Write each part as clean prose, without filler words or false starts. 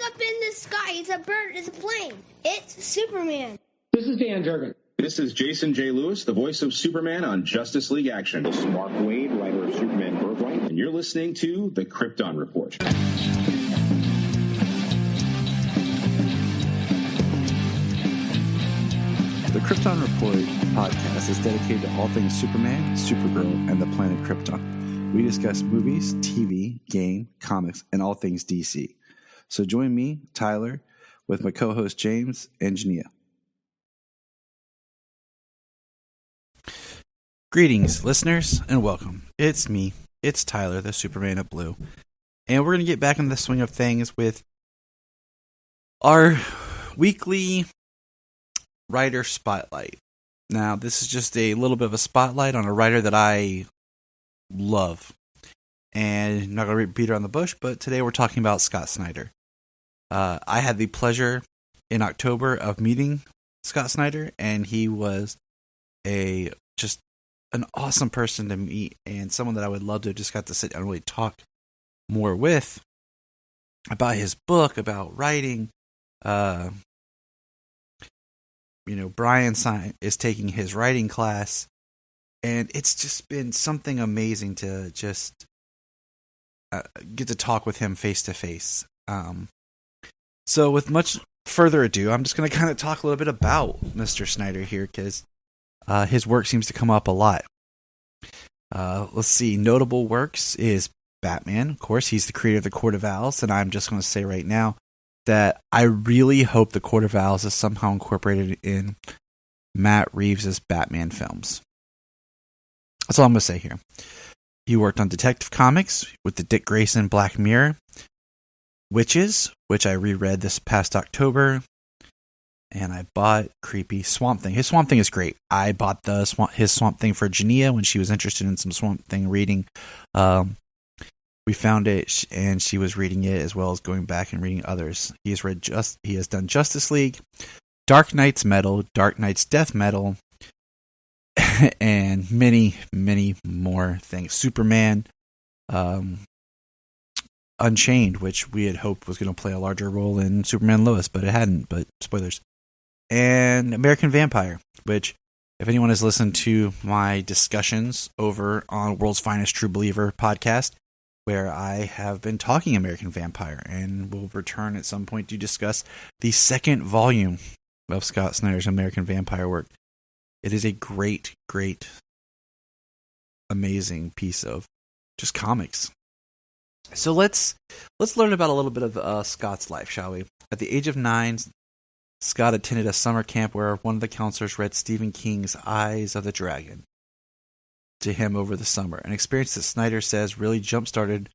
up in the sky. It's a bird. It's a plane. It's Superman. This is Dan Jurgen. This is Jason J. Lewis, the voice of Superman on Justice League Action. This is Mark Wade, writer of Superman Birthright. And you're listening to The Krypton Report. The Krypton Report podcast is dedicated to all things Superman, Supergirl, and the planet Krypton. We discuss movies, TV, game, comics, and all things DC. So join me, Tyler, with my co-host James and Jania. Greetings, listeners, and welcome. It's me. It's Tyler, the Superman of Blue. And we're going to get back in the swing of things with our weekly writer spotlight. Now, this is just a little bit of a spotlight on a writer that I love. And I'm not going to beat around the bush, but today we're talking about Scott Snyder. I had the pleasure in October of meeting Scott Snyder, and he was just an awesome person to meet, and someone that I would love to have just got to sit down and really talk more with about his book, about writing. Brian is taking his writing class, and it's just been something amazing to just get to talk with him face to face. So with much further ado, I'm just going to kind of talk a little bit about Mr. Snyder here, because his work seems to come up a lot. Let's see. Notable works is Batman. Of course, he's the creator of the Court of Owls, and I'm just going to say right now that I really hope the Court of Owls is somehow incorporated in Matt Reeves' Batman films. That's all I'm going to say here. He worked on Detective Comics with the Dick Grayson Black Mirror, Witches, which I reread this past October, and I bought Creepy Swamp Thing. His Swamp Thing is great. I bought his Swamp Thing for Jania when she was interested in some Swamp Thing reading. We found it, and she was reading it as well as going back and reading others. He has done Justice League, Dark Knight's Metal, Dark Knight's Death Metal, and many, many more things. Superman, Unchained, which we had hoped was going to play a larger role in Superman Lois, but it hadn't, but spoilers. And American Vampire, which, if anyone has listened to my discussions over on World's Finest True Believer podcast, where I have been talking American Vampire, and will return at some point to discuss the second volume of Scott Snyder's American Vampire work. It is a great, great, amazing piece of just comics. So let's learn about a little bit of Scott's life, shall we? At the age of 9, Scott attended a summer camp where one of the counselors read Stephen King's Eyes of the Dragon to him over the summer, an experience that Snyder says really jump-started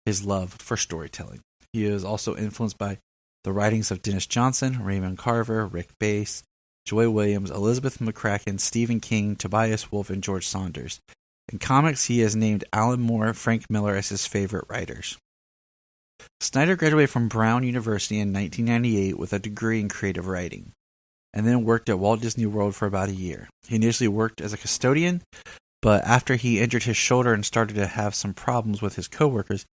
his love for storytelling. He is also influenced by the writings of Dennis Johnson, Raymond Carver, Rick Bass, Joy Williams, Elizabeth McCracken, Stephen King, Tobias Wolff, and George Saunders. In comics, he has named Alan Moore, Frank Miller as his favorite writers. Snyder graduated from Brown University in 1998 with a degree in creative writing, and then worked at Walt Disney World for about a year. He initially worked as a custodian, but after he injured his shoulder and started to have some problems with his coworkers,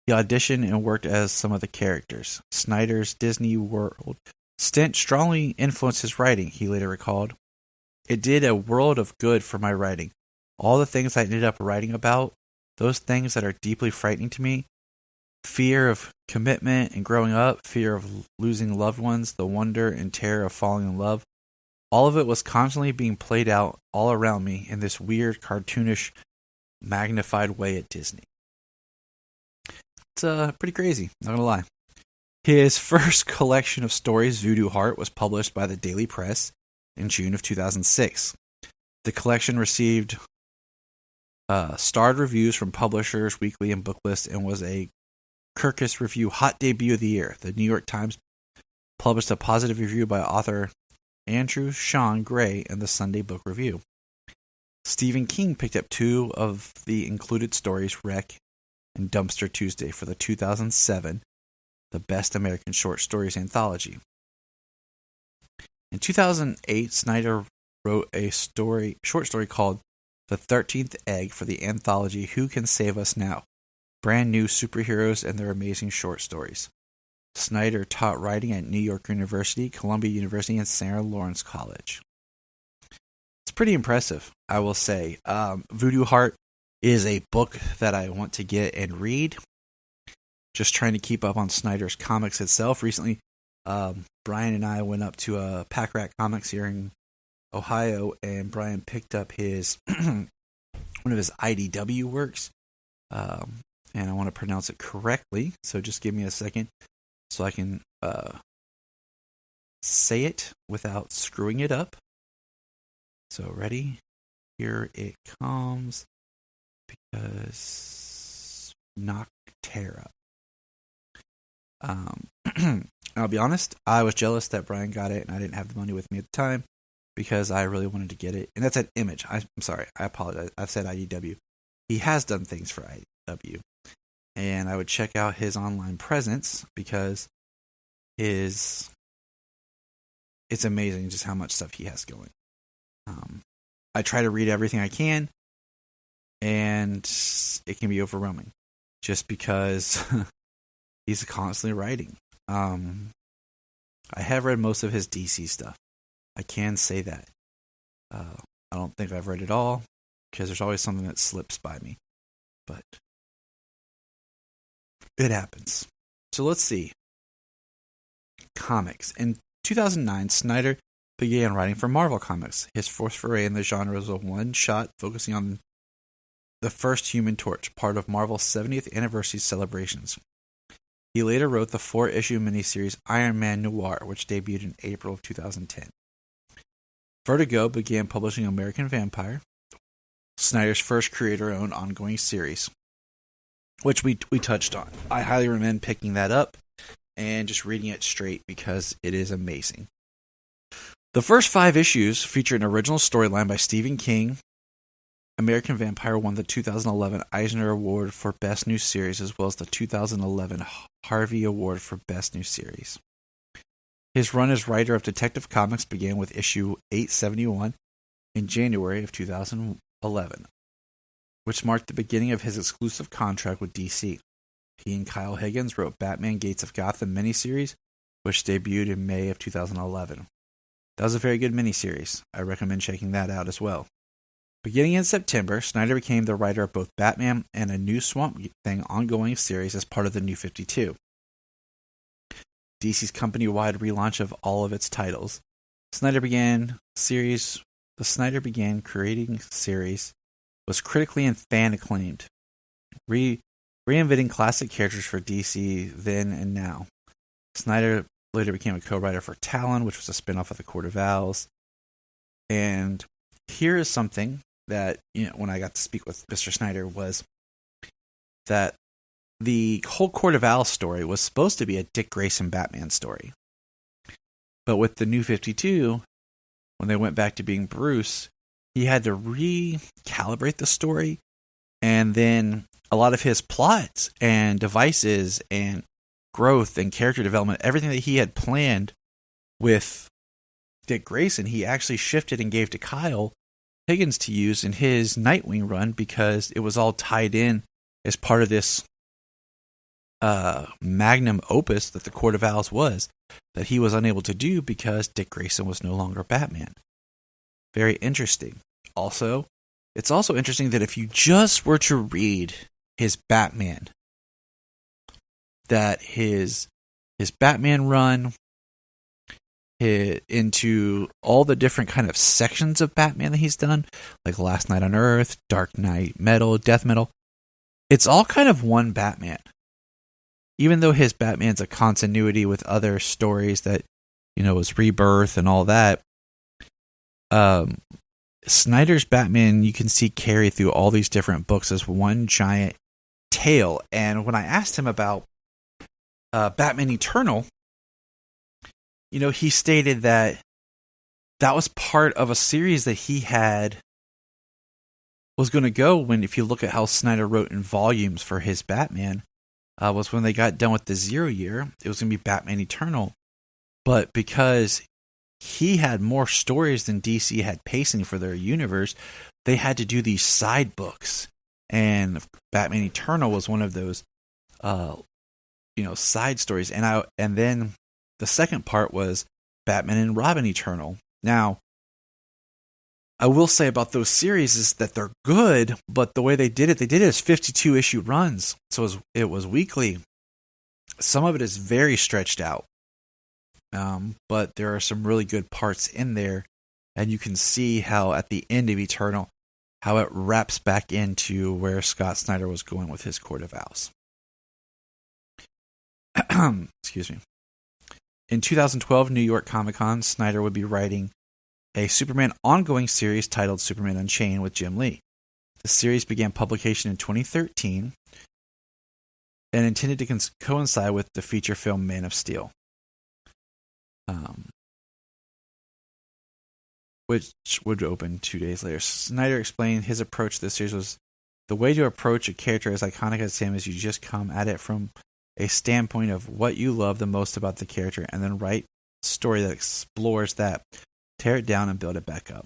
he auditioned and worked as some of the characters. Snyder's Disney World stint strongly influenced his writing, he later recalled. It did a world of good for my writing. All the things I ended up writing about, those things that are deeply frightening to me, fear of commitment and growing up, fear of losing loved ones, the wonder and terror of falling in love, all of it was constantly being played out all around me in this weird, cartoonish, magnified way at Disney. It's pretty crazy, not gonna lie. His first collection of stories, Voodoo Heart, was published by the Daily Press in June of 2006. The collection received starred reviews from Publishers Weekly and Booklist, and was a Kirkus Review Hot Debut of the Year. The New York Times published a positive review by author Andrew Sean Gray in the Sunday Book Review. Stephen King picked up 2 of the included stories, Wreck and Dumpster Tuesday, for the 2007 The Best American Short Stories Anthology. In 2008, Snyder wrote a short story called The 13th Egg for the anthology Who Can Save Us Now? Brand New Superheroes and Their Amazing Short Stories. Snyder taught writing at New York University, Columbia University, and Sarah Lawrence College. It's pretty impressive, I will say. Voodoo Heart is a book that I want to get and read. Just trying to keep up on Snyder's comics itself. Recently, Brian and I went up to Pack Rat Comics here in Ohio, and Brian picked up his one of his IDW works, and I want to pronounce it correctly. So just give me a second so I can say it without screwing it up. So ready? Here it comes. Because Noctera. I'll be honest, I was jealous that Brian got it and I didn't have the money with me at the time because I really wanted to get it. And that's at Image. I'm sorry, I apologize. I said IDW. He has done things for IDW. And I would check out his online presence because it's amazing just how much stuff he has going. I try to read everything I can, and it can be overwhelming just because he's constantly writing. I have read most of his DC stuff. I can say that. I don't think I've read it all because there's always something that slips by me. But it happens. So let's see. Comics. In 2009, Snyder began writing for Marvel Comics. His first foray in the genre was a one-shot focusing on the first Human Torch, part of Marvel's 70th anniversary celebrations. He later wrote the 4-issue miniseries Iron Man Noir, which debuted in April of 2010. Vertigo began publishing American Vampire, Snyder's first creator-owned ongoing series, which we touched on. I highly recommend picking that up and just reading it straight because it is amazing. The first 5 issues feature an original storyline by Stephen King. American Vampire won the 2011 Eisner Award for Best New Series as well as the 2011 Harvey Award for Best New Series. His run as writer of Detective Comics began with issue 871 in January of 2011, which marked the beginning of his exclusive contract with DC. He and Kyle Higgins wrote Batman Gates of Gotham miniseries, which debuted in May of 2011. That was a very good miniseries. I recommend checking that out as well. Beginning in September, Snyder became the writer of both Batman and a new Swamp Thing ongoing series as part of the New 52. DC's company-wide relaunch of all of its titles. The Snyder began creating series was critically and fan acclaimed, reinventing classic characters for DC then and now. Snyder later became a co-writer for Talon, which was a spin-off of the Court of Owls. And here is something that, when I got to speak with Mr. Snyder, was that the whole Court of Owls story was supposed to be a Dick Grayson Batman story. But with the New 52, when they went back to being Bruce, he had to recalibrate the story. And then a lot of his plots and devices and growth and character development, everything that he had planned with Dick Grayson, he actually shifted and gave to Kyle Higgins to use in his Nightwing run because it was all tied in as part of this magnum opus that the Court of Owls was, that he was unable to do because Dick Grayson was no longer Batman. Very interesting. Also, it's also interesting that if you just were to read his Batman, that his Batman run into all the different kind of sections of Batman that he's done, like Last Night on Earth, Dark Knight Metal, Death Metal, it's all kind of one Batman. Even though his Batman's a continuity with other stories that, was Rebirth and all that, Snyder's Batman you can see carry through all these different books as one giant tale. And when I asked him about Batman Eternal, he stated that was part of a series that he was going to go when, if you look at how Snyder wrote in volumes for his Batman, was when they got done with the 0 year, it was going to be Batman Eternal. But because he had more stories than DC had pacing for their universe, they had to do these side books. And Batman Eternal was one of those side stories. And then the second part was Batman and Robin Eternal. Now, I will say about those series is that they're good, but the way they did it as 52 issue runs. So it was weekly. Some of it is very stretched out. But there are some really good parts in there. And you can see how at the end of Eternal, how it wraps back into where Scott Snyder was going with his Court of Owls. Excuse me. In 2012 New York Comic Con, Snyder would be writing a Superman ongoing series titled Superman Unchained with Jim Lee. The series began publication in 2013 and intended to coincide with the feature film Man of Steel, which would open 2 days later. Snyder explained his approach to this series was, the way to approach a character as iconic as him is you just come at it from a standpoint of what you love the most about the character and then write a story that explores that, tear it down and build it back up.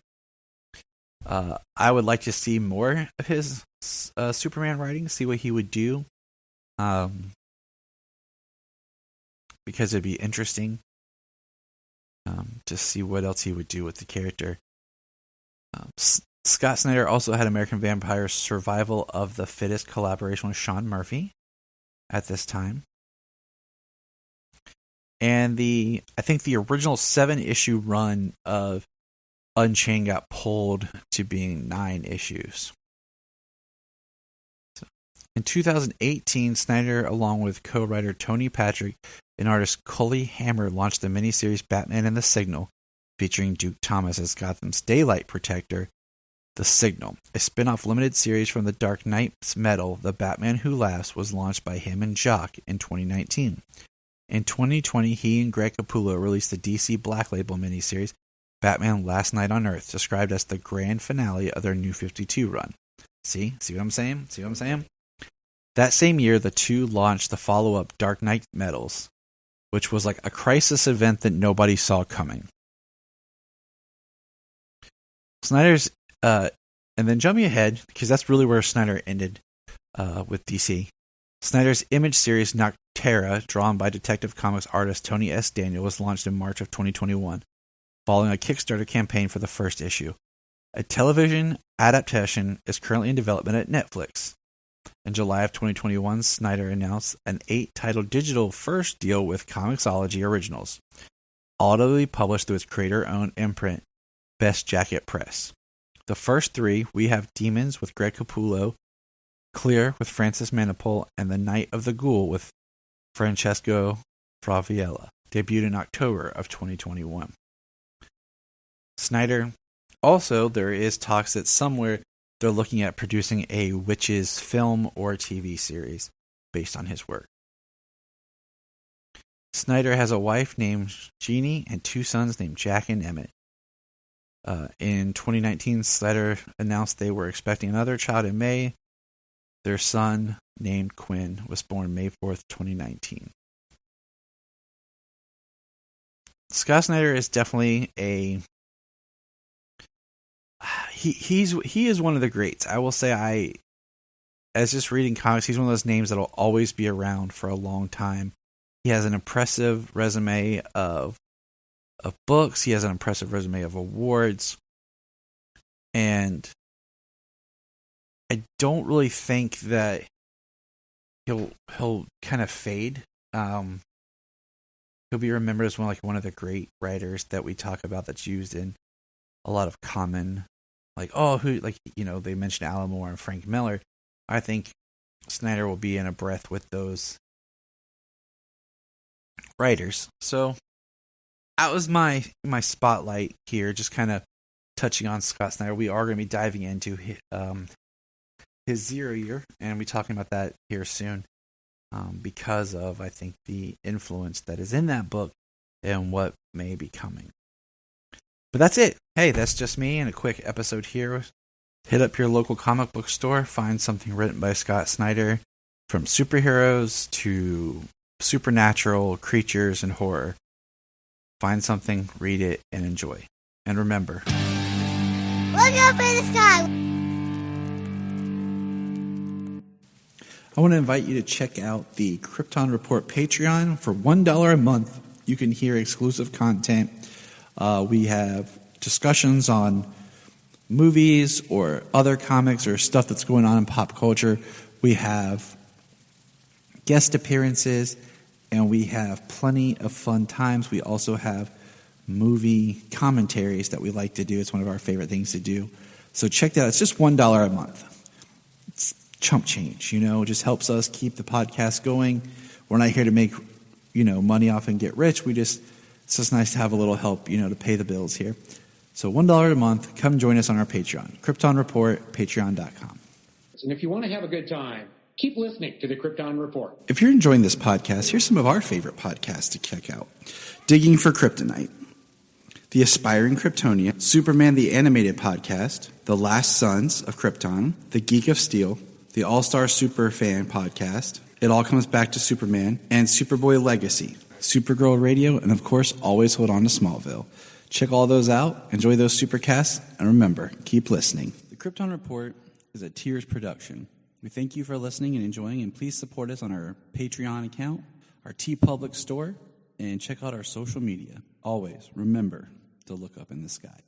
I would like to see more of his Superman writing, see what he would do, because it'd be interesting to see what else he would do with the character. Scott Snyder also had American Vampire's Survival of the Fittest collaboration with Sean Murphy at this time. And I think the original 7-issue run of Unchained got pulled to being 9 issues. So, in 2018, Snyder, along with co-writer Tony Patrick and artist Cully Hammer, launched the miniseries Batman and the Signal, featuring Duke Thomas as Gotham's daylight protector, The Signal. A spin-off limited series from the Dark Knight's Metal, The Batman Who Laughs, was launched by him and Jock in 2019. In 2020, he and Greg Capullo released the DC Black Label miniseries Batman Last Night on Earth, described as the grand finale of their New 52 run. See what I'm saying? That same year, the two launched the follow-up Dark Knight Metals, which was like a crisis event that nobody saw coming. Snyder's, and then jumping ahead, because that's really where Snyder ended with DC. Snyder's Image series Noctera, drawn by Detective Comics artist Tony S. Daniel, was launched in March of 2021, following a Kickstarter campaign for the first issue. A television adaptation is currently in development at Netflix. In July of 2021, Snyder announced an 8-title digital first deal with Comixology Originals, all to be published through its creator-owned imprint, Best Jacket Press. The first 3, We Have Demons with Greg Capullo, Clear with Francis Manapul, and The Night of the Ghoul with Francesco Fraviella, debuted in October of 2021. Snyder, also, there is talks that somewhere they're looking at producing a Witches film or TV series based on his work. Snyder has a wife named Jeannie and 2 sons named Jack and Emmett. In 2019, Snyder announced they were expecting another child in May. Their son, named Quinn, was born May 4th, 2019. Scott Snyder is definitely he is one of the greats. I will say, as just reading comics, he's one of those names that'll always be around for a long time. He has an impressive resume of books. He has an impressive resume of awards, and I don't really think that he'll kind of fade. He'll be remembered as one of the great writers that we talk about that's used in a lot of common, they mentioned Alan Moore and Frank Miller. I think Snyder will be in a breath with those writers. So that was my spotlight here, just kind of touching on Scott Snyder. We are going to be diving into his 0 year, and we'll be talking about that here soon, because of, I think, the influence that is in that book and what may be coming. But that's it. Hey, that's just me and a quick episode here. Hit up your local comic book store, find something written by Scott Snyder, from superheroes to supernatural creatures and horror. Find something, read it, and enjoy. And remember, look up in the sky. I want to invite you to check out the Krypton Report Patreon. For $1 a month, you can hear exclusive content. We have discussions on movies or other comics or stuff that's going on in pop culture. We have guest appearances, and we have plenty of fun times. We also have movie commentaries that we like to do. It's one of our favorite things to do. So check that out. It's just $1 a month. It's chump change, it just helps us keep the podcast going. We're not here to make, money off and get rich. It's just nice to have a little help, to pay the bills here. So $1 a month, come join us on our Patreon. Krypton Report, patreon.com. And if you want to have a good time, keep listening to the Krypton Report. If you're enjoying this podcast, here's some of our favorite podcasts to check out. Digging for Kryptonite, The Aspiring Kryptonian, Superman the Animated Podcast, The Last Sons of Krypton, The Geek of Steel, the All-Star Superfan Podcast, It All Comes Back to Superman, and Superboy Legacy, Supergirl Radio, and of course, always hold on to Smallville. Check all those out, enjoy those supercasts, and remember, keep listening. The Krypton Report is a Tears production. We thank you for listening and enjoying, and please support us on our Patreon account, our TeePublic store, and check out our social media. Always remember to look up in the sky.